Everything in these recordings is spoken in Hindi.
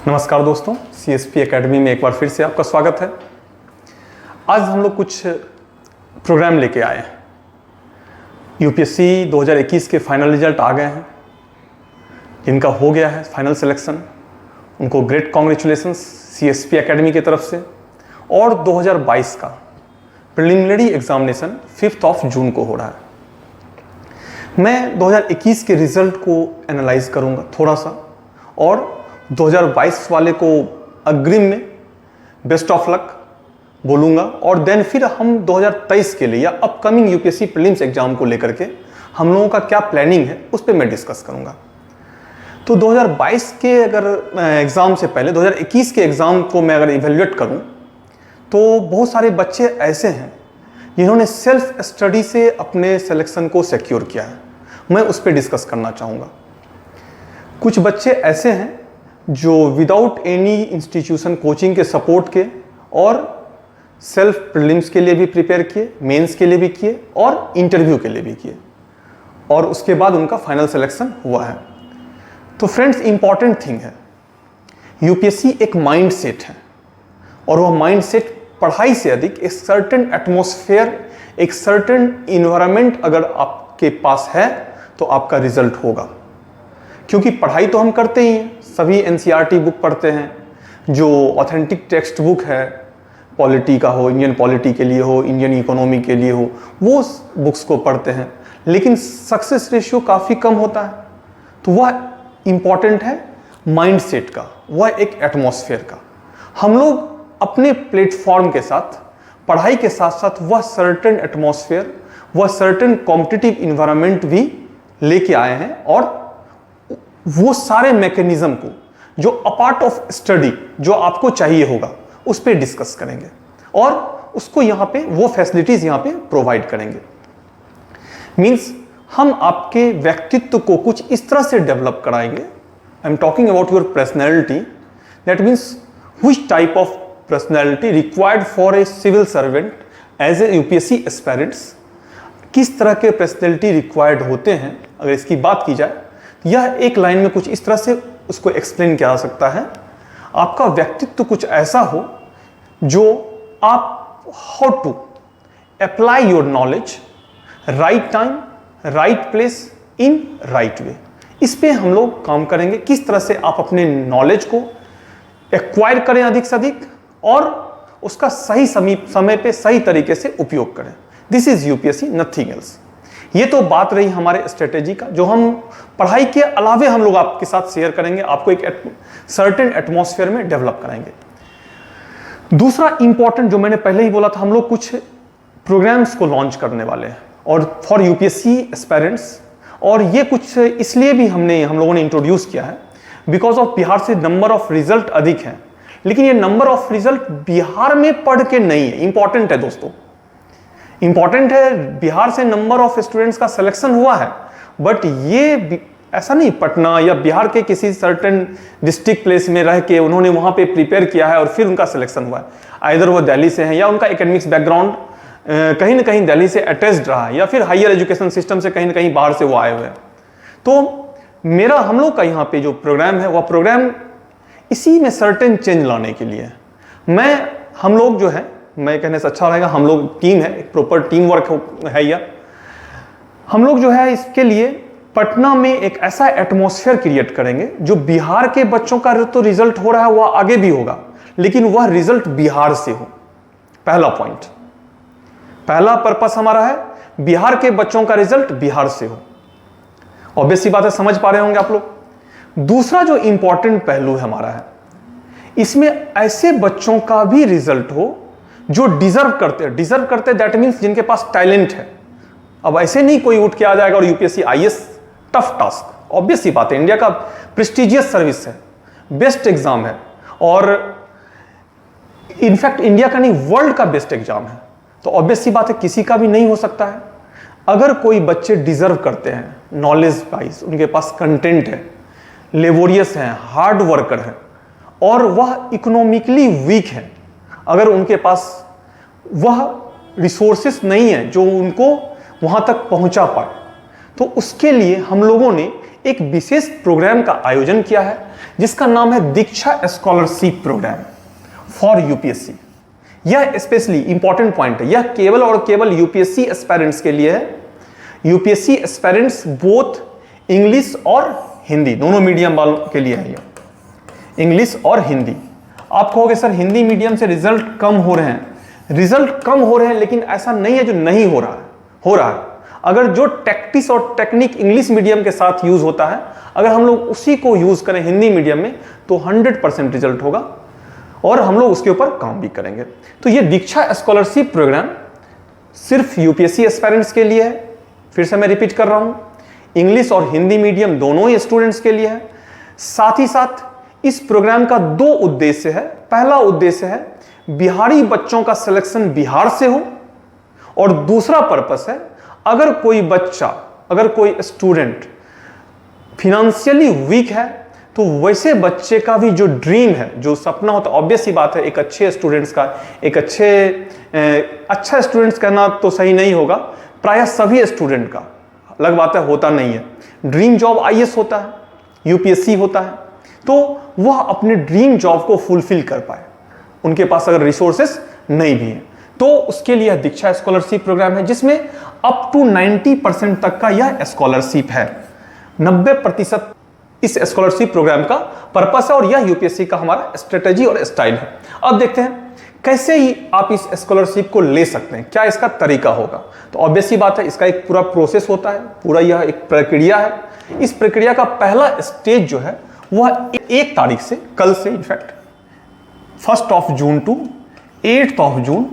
नमस्कार दोस्तों, CSP एकेडमी में एक बार फिर से आपका स्वागत है। आज हम लोग कुछ प्रोग्राम लेके आए हैं। UPSC 2021 के फाइनल रिजल्ट आ गए हैं। जिनका हो गया है फाइनल सिलेक्शन, उनको ग्रेट कॉन्ग्रेचुलेशंस CSP एकेडमी की तरफ से। और 2022 का प्रिलिमिनरी एग्जामिनेशन 5 जून को हो रहा है। मैं 2021 के रिजल्ट को एनालाइज करूंगा थोड़ा सा, और 2022 वाले को अग्रिम में बेस्ट ऑफ लक बोलूंगा। और देन फिर हम 2023 के लिए या अपकमिंग UPSC प्रीलिम्स एग्जाम को लेकर के हम लोगों का क्या प्लानिंग है उस पर मैं डिस्कस करूंगा। तो 2022 के अगर एग्जाम से पहले 2021 के एग्जाम को मैं अगर इवेल्युएट करूं तो बहुत सारे बच्चे ऐसे हैं जिन्होंने सेल्फ स्टडी से अपने सिलेक्शन को सिक्योर किया है। मैं उस पर डिस्कस करना चाहूँगा। कुछ बच्चे ऐसे हैं जो विदाउट एनी इंस्टीट्यूशन कोचिंग के सपोर्ट के और सेल्फ प्रीलिम्स के लिए भी प्रिपेयर किए, मेंस के लिए भी किए और इंटरव्यू के लिए भी किए, और उसके बाद उनका फाइनल सिलेक्शन हुआ है। तो फ्रेंड्स, इंपॉर्टेंट थिंग है, UPSC एक माइंड सेट है, और वह माइंड सेट पढ़ाई से अधिक एक सर्टेन एटमॉस्फेयर, एक सर्टेन इन्वायरमेंट अगर आपके पास है तो आपका रिजल्ट होगा। क्योंकि पढ़ाई तो हम करते ही हैं, सभी NCERT बुक पढ़ते हैं, जो ऑथेंटिक टेक्स्ट बुक है, पॉलिटी का हो, इंडियन पॉलिटी के लिए हो, इंडियन इकोनॉमी के लिए हो, वो बुक्स को पढ़ते हैं, लेकिन सक्सेस रेशियो काफ़ी कम होता है। तो वह इम्पॉर्टेंट है माइंड सेट का, वह एक एटमॉस्फेयर का। हम लोग अपने प्लेटफॉर्म के साथ, पढ़ाई के साथ साथ वह सर्टेन एटमॉस्फेयर, वह सर्टेन कॉम्पिटिटिव इन्वायरमेंट भी लेके आए हैं, और वो सारे मैकेनिज्म को जो अपार्ट ऑफ स्टडी जो आपको चाहिए होगा उस पर डिस्कस करेंगे, और उसको यहाँ पे वो फैसिलिटीज यहाँ पे प्रोवाइड करेंगे। मींस हम आपके व्यक्तित्व को कुछ इस तरह से डेवलप कराएंगे। I am talking about your personality, that means which type of personality required for a civil servant as a UPSC aspirants. किस तरह के पर्सनैलिटी रिक्वायर्ड होते हैं, अगर इसकी बात की जाए, यह एक लाइन में कुछ इस तरह से उसको एक्सप्लेन किया जा सकता है। आपका व्यक्तित्व कुछ ऐसा हो जो आप how to apply your knowledge right time, right place, in right way. इस पे हम लोग काम करेंगे, किस तरह से आप अपने नॉलेज को एक्वायर करें अधिक से अधिक, और उसका सही समय पे सही तरीके से उपयोग करें। This is UPSC, nothing else. ये तो बात रही हमारे स्ट्रेटेजी का, जो हम पढ़ाई के अलावे हम लोग आपके साथ शेयर करेंगे, आपको एक सर्टेन एटमॉस्फेयर में डेवलप कराएंगे। दूसरा इंपॉर्टेंट जो मैंने पहले ही बोला था, हम लोग कुछ प्रोग्राम्स को लॉन्च करने वाले हैं और फॉर UPSC एस्पायरेंट्स। और ये कुछ इसलिए भी हम लोगों ने इंट्रोड्यूस किया है बिकॉज ऑफ बिहार से नंबर ऑफ रिजल्ट अधिक हैं, लेकिन ये नंबर ऑफ रिजल्ट बिहार में पढ़ के नहीं है। इंपॉर्टेंट है दोस्तों, इंपॉर्टेंट है। बिहार से नंबर ऑफ स्टूडेंट्स का सिलेक्शन हुआ है, बट ये ऐसा नहीं पटना या बिहार के किसी सर्टेन डिस्ट्रिक्ट प्लेस में रह के उन्होंने वहां पे प्रिपेयर किया है और फिर उनका सिलेक्शन हुआ है। आइदर वो दिल्ली से हैं या उनका एकेडमिक्स बैकग्राउंड कहीं ना कहीं दिल्ली से अटैच्ड रहा है, या फिर हायर एजुकेशन सिस्टम से कहीं ना कहीं बाहर से वो आए हुए हैं। तो मेरा हम लोग का यहाँ पे जो प्रोग्राम है, वह प्रोग्राम इसी में सर्टेन चेंज लाने के लिए हम लोग जो है, मैं कहने से अच्छा रहेगा, हम लोग टीम है, एक प्रॉपर टीम वर्क है। यह हम लोग जो है इसके लिए पटना में एक ऐसा एटमॉस्फेयर क्रिएट करेंगे जो बिहार के बच्चों का तो रिजल्ट हो रहा है वह आगे भी होगा, लेकिन वह रिजल्ट बिहार से हो। पहला पॉइंट, पहला पर्पस हमारा है बिहार के बच्चों का रिजल्ट बिहार से हो। ऑब्वियस सी बात है, समझ पा रहे होंगे आप लोग। दूसरा जो इंपॉर्टेंट पहलू है हमारा है, इसमें ऐसे बच्चों का भी रिजल्ट हो जो डिजर्व करते दैट मीन्स जिनके पास टैलेंट है। अब ऐसे नहीं कोई उठ के आ जाएगा और UPSC IAS tough task, obvious सी बात है, इंडिया का प्रेस्टिजियस सर्विस है, बेस्ट एग्जाम है, और इनफैक्ट इंडिया का नहीं वर्ल्ड का बेस्ट एग्जाम है। तो ऑब्वियस सी बात है किसी का भी नहीं हो सकता है। अगर कोई बच्चे डिजर्व करते हैं, नॉलेज वाइज उनके पास कंटेंट है, लेबोरियस हैं, हार्ड वर्कर हैं, और वह इकोनॉमिकली वीक है, अगर उनके पास वह रिसोर्सेस नहीं है जो उनको वहां तक पहुंचा पाए, तो उसके लिए हम लोगों ने एक विशेष प्रोग्राम का आयोजन किया है जिसका नाम है दीक्षा स्कॉलरशिप प्रोग्राम फॉर यूपीएससी। यह स्पेशली इंपॉर्टेंट पॉइंट है, यह केवल और केवल यूपीएससी एस्पायरेंट्स के लिए है। यूपीएससी एस्पायरेंट्स बोथ इंग्लिश और हिंदी दोनों मीडियम वालों के लिए है। इंग्लिश और हिंदी। आप कहोगे सर हिंदी मीडियम से रिजल्ट कम हो रहे हैं, रिजल्ट कम हो रहे हैं, लेकिन ऐसा नहीं है जो नहीं हो रहा है, हो रहा है। अगर जो टैक्टिस और टेक्निक इंग्लिश मीडियम के साथ यूज होता है, अगर हम लोग उसी को यूज करें हिंदी मीडियम में तो 100% रिजल्ट होगा और हम लोग उसके ऊपर काम भी करेंगे। तो ये दीक्षा स्कॉलरशिप प्रोग्राम सिर्फ यूपीएससी एस्पायरेंट्स के लिए है। फिर से मैं रिपीट कर रहा हूं, इंग्लिश और हिंदी मीडियम दोनों ही स्टूडेंट्स के लिए है। साथ ही साथ इस प्रोग्राम का 2 उद्देश्य है। पहला उद्देश्य है बिहारी बच्चों का सिलेक्शन बिहार से हो, और दूसरा पर्पस है अगर कोई बच्चा, अगर कोई स्टूडेंट फिनेंशियली वीक है तो वैसे बच्चे का भी जो ड्रीम है, जो सपना होता है, ऑब्वियस ही बात है एक अच्छे स्टूडेंट्स का, एक अच्छा स्टूडेंट्स कहना तो सही नहीं होगा, प्रायः सभी स्टूडेंट का, अलग बात है होता नहीं है, ड्रीम जॉब आईएएस होता है, यूपीएससी होता है, तो वह अपने ड्रीम जॉब को फुलफिल कर पाए। उनके पास अगर रिसोर्सेस नहीं भी है तो उसके लिए दीक्षा स्कॉलरशिप प्रोग्राम है जिसमें अप टू 90% तक का यह स्कॉलरशिप है। 90% इस स्कॉलरशिप प्रोग्राम का पर्पस है और यह यूपीएससी का हमारा स्ट्रेटेजी और स्टाइल है। अब देखते हैं कैसे ही आप इस स्कॉलरशिप को ले सकते हैं, क्या इसका तरीका होगा। तो ऑब्वियस ही बात है, इसका एक पूरा प्रोसेस होता है, पूरा यह एक प्रक्रिया है। इस प्रक्रिया का पहला स्टेज जो है वह 1 तारीख से, कल से इनफैक्ट 1 जून टू 8 जून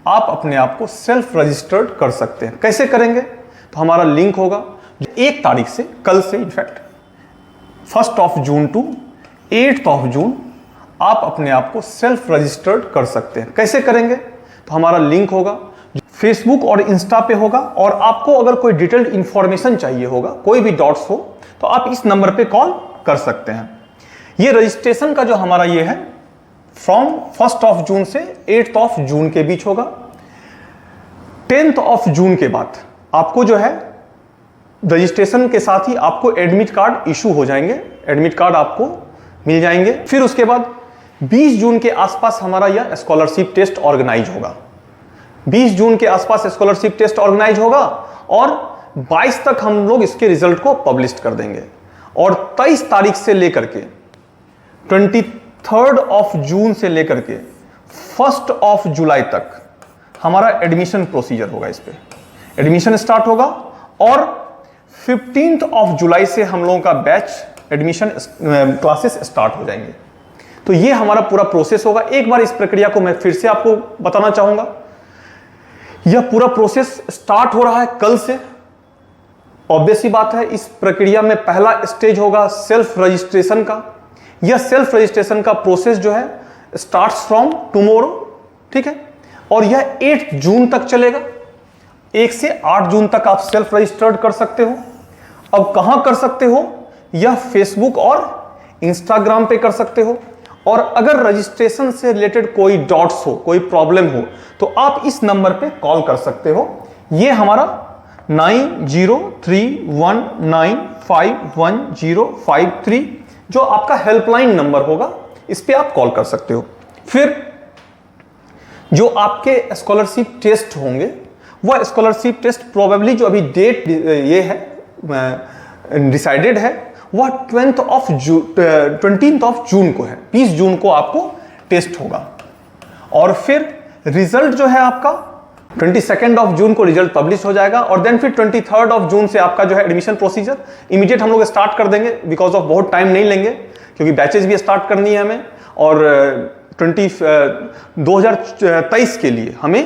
आप अपने आप को सेल्फ रजिस्टर्ड कर सकते हैं। कैसे करेंगे, तो हमारा लिंक होगा 1 तारीख से, कल से इनफैक्ट 1 जून टू 8 जून आप अपने आप को सेल्फ रजिस्टर्ड कर सकते हैं। कैसे करेंगे, तो हमारा लिंक होगा फेसबुक और इंस्टा पे होगा, और आपको अगर कोई डिटेल्ड इंफॉर्मेशन चाहिए होगा, कोई भी डॉट्स हो, तो आप इस नंबर पे कॉल कर सकते हैं। ये रजिस्ट्रेशन का जो हमारा ये है फ्रॉम 1 जून से 8 जून के बीच होगा। 10 जून के बाद आपको जो है रजिस्ट्रेशन के साथ ही आपको एडमिट कार्ड इशू हो जाएंगे, एडमिट कार्ड आपको मिल जाएंगे। फिर उसके बाद 20 जून के आसपास हमारा यह स्कॉलरशिप टेस्ट ऑर्गेनाइज होगा। 20 जून के आसपास स्कॉलरशिप टेस्ट ऑर्गेनाइज होगा और 22 तक हम लोग इसके रिजल्ट को पब्लिश कर देंगे, और 23 तारीख से लेकर के 23 जून से लेकर के 1 जुलाई तक हमारा एडमिशन प्रोसीजर होगा। इस पे एडमिशन स्टार्ट होगा और 15 जुलाई से हम लोगों का बैच एडमिशन क्लासेस स्टार्ट हो जाएंगे। तो ये हमारा पूरा प्रोसेस होगा। एक बार इस प्रक्रिया को मैं फिर से आपको बताना चाहूंगा। यह पूरा प्रोसेस स्टार्ट हो रहा है कल से। ऑब्वियस ही बात है, इस प्रक्रिया में पहला स्टेज होगा सेल्फ रजिस्ट्रेशन का। यह सेल्फ रजिस्ट्रेशन का प्रोसेस जो है स्टार्ट्स फ्रॉम टुमारो, ठीक है, और यह 8 जून तक चलेगा। 1 से 8 जून तक आप सेल्फ रजिस्टर्ड कर सकते हो। अब कहां कर सकते हो, यह फेसबुक और इंस्टाग्राम पे कर सकते हो। और अगर रजिस्ट्रेशन से रिलेटेड कोई डॉट्स हो, कोई प्रॉब्लम हो, तो आप इस नंबर पे कॉल कर सकते हो। ये हमारा 9031951053 जो आपका हेल्पलाइन नंबर होगा, इस पे आप कॉल कर सकते हो। फिर जो आपके स्कॉलरशिप टेस्ट होंगे, वह स्कॉलरशिप टेस्ट प्रोबेबली जो अभी डेट ये है डिसाइडेड है, वह 20 जून को है। 20 जून को आपको टेस्ट होगा और फिर रिजल्ट जो है आपका 22 जून को रिजल्ट पब्लिश हो जाएगा। और देन फिर 23 जून से आपका जो है एडमिशन प्रोसीजर इमीडिएट हम लोग स्टार्ट कर देंगे, बिकॉज ऑफ बहुत टाइम नहीं लेंगे क्योंकि बैचेज भी स्टार्ट करनी है हमें, और 2023 के लिए हमें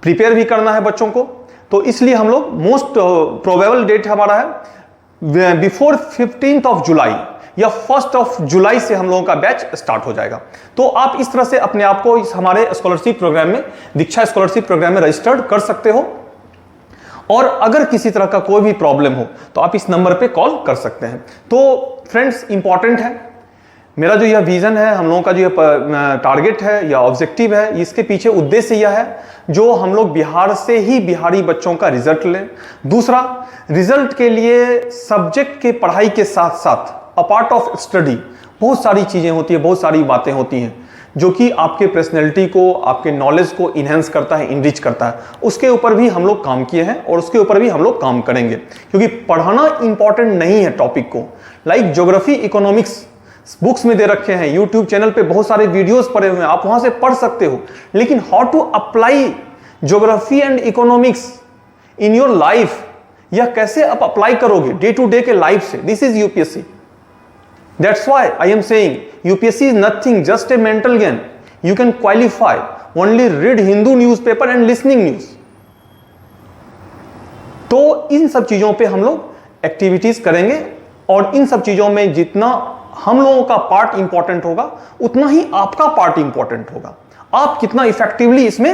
प्रिपेयर भी करना है बच्चों को। तो इसलिए हम लोग मोस्ट प्रोबेबल डेट हमारा है बिफोर 15 जुलाई या 1 जुलाई से हम लोगों का बैच स्टार्ट हो जाएगा। तो आप इस तरह से अपने आप को इस हमारे स्कॉलरशिप प्रोग्राम में, दीक्षा स्कॉलरशिप प्रोग्राम में रजिस्टर्ड कर सकते हो। और अगर किसी तरह का कोई भी प्रॉब्लम हो तो आप इस नंबर पे कॉल कर सकते हैं। तो फ्रेंड्स, इंपॉर्टेंट है, मेरा जो यह विजन है, हम लोगों का जो यह टारगेट है या ऑब्जेक्टिव है, इसके पीछे उद्देश्य यह है जो हम लोग बिहार से ही बिहारी बच्चों का रिजल्ट लें। दूसरा, रिजल्ट के लिए सब्जेक्ट के पढ़ाई के साथ साथ अ पार्ट ऑफ स्टडी बहुत सारी चीजें होती है, बहुत सारी बातें होती हैं जो कि आपके पर्सनैलिटी को, आपके नॉलेज को इनहेंस करता है, इनरिच करता है। उसके ऊपर भी हम लोग काम किए हैं और उसके ऊपर भी हम लोग काम करेंगे, क्योंकि पढ़ाना इंपॉर्टेंट नहीं है टॉपिक को। लाइक ज्योग्राफी, इकोनॉमिक्स बुक्स में दे रखे हैं, यूट्यूब चैनल पे बहुत सारे वीडियोस पड़े हुए हैं, आप वहां से पढ़ सकते हो, लेकिन how to apply geography and economics in your life, यह कैसे आप अप्लाई करोगे डे टू डे के लाइफ से, this is UPSC. That's why I am saying UPSC is nothing, just a mental game. You can qualify, only read Hindu newspaper and listening news. तो इन सब चीजों पे हम लोग एक्टिविटीज करेंगे और इन सब चीजों में जितना हम लोगों का पार्ट इंपॉर्टेंट होगा उतना ही आपका पार्ट इंपॉर्टेंट होगा। आप कितना इफेक्टिवली इसमें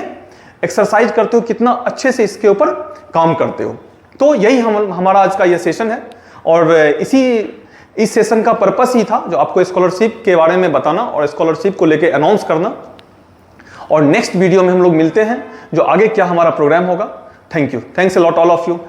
एक्सरसाइज करते हो, कितना अच्छे से इसके ऊपर काम करते हो। तो यही हमारा आज का यह सेशन है और इस सेशन का पर्पस ही था जो आपको स्कॉलरशिप के बारे में बताना और स्कॉलरशिप को लेके अनाउंस करना। और नेक्स्ट वीडियो में हम लोग मिलते हैं जो आगे क्या हमारा प्रोग्राम होगा। Thank you, thanks a lot all of you.